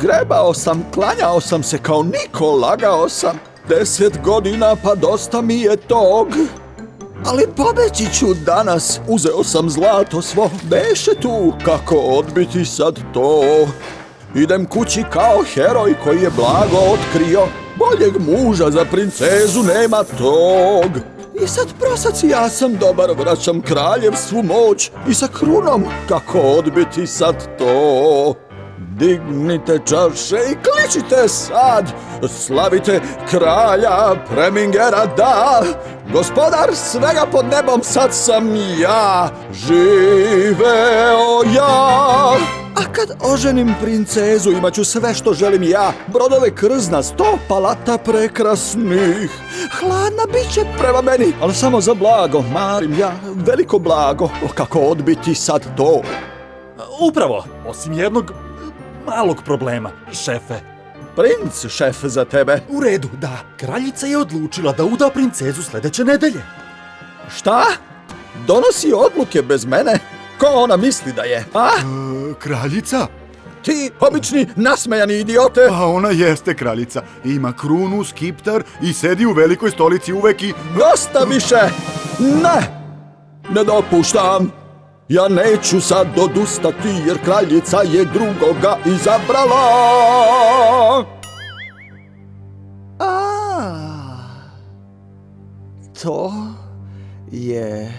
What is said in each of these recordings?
Grebao sam, klanjao sam se kao niko, lagao sam. 10 godina pa dosta mi je tog. Ali pobeći ću danas, uzeo sam zlato svo, beše tu, kako odbiti sad to? Idem kući kao heroj koji je blago otkrio, boljeg muža za princezu nema tog. I sad prosaci, ja sam dobar, vraćam kraljevstvu moć i sa krunom, kako odbiti sad to? Dignite čaše i kličite sad, slavite kralja Premingera, da! Gospodar svega pod nebom sad sam ja, živeo ja! A kad oženim princezu imat ću sve što želim ja, brodove krzna, 100 palata prekrasnih. Hladna bit će prema meni, ali samo za blago, marim ja, veliko blago, kako odbiti sad to? Upravo, osim jednog malog problema, šefe. Princ, šef, za tebe. U redu, da. Kraljica je odlučila da uda princezu sljedeće nedelje. Šta? Donosi odluke bez mene? Ko ona misli da je, a? Kraljica? Ti, obični, nasmejani idiote! Pa ona jeste kraljica. Ima krunu, skiptar i sedi u velikoj stolici uvek i... Dosta više! Ne! Ne dopuštam! Ja neću sad odustati jer kraljica je drugoga izabrala! To je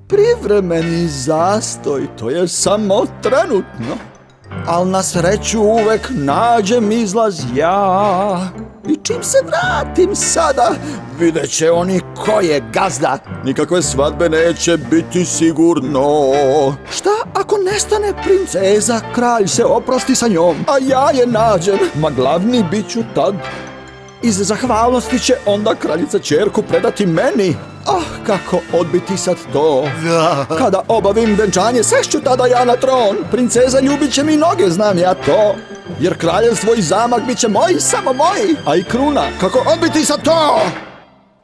privremeni zastoj, to je samo trenutno. Al na sreću uvek nađem izlaz ja. I čim se vratim sada, vidjet će oni ko je gazda. Nikakve svadbe neće biti sigurno. Šta ako nestane princeza, kralj se oprosti sa njom, a ja je nađem, ma glavni bit ću tad. Iz zahvalnosti će onda kraljica ćerku predati meni. Kako odbiti sad to? Da. Kada obavim venčanje, sešću tada ja na tron. Princeza ljubit će mi noge, znam ja to. Jer kraljevstvo i zamak bit će moji, samo moji. A i kruna, kako odbiti sad to?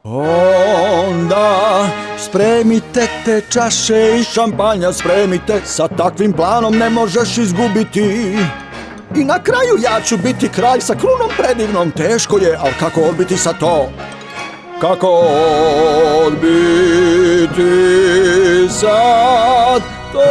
Onda spremite te čaše i šampanja spremite. Sa takvim planom ne možeš izgubiti. I na kraju ja ću biti kralj sa krunom predivnom. Teško je, ali kako odbiti sad to? Kako odbiti sad to?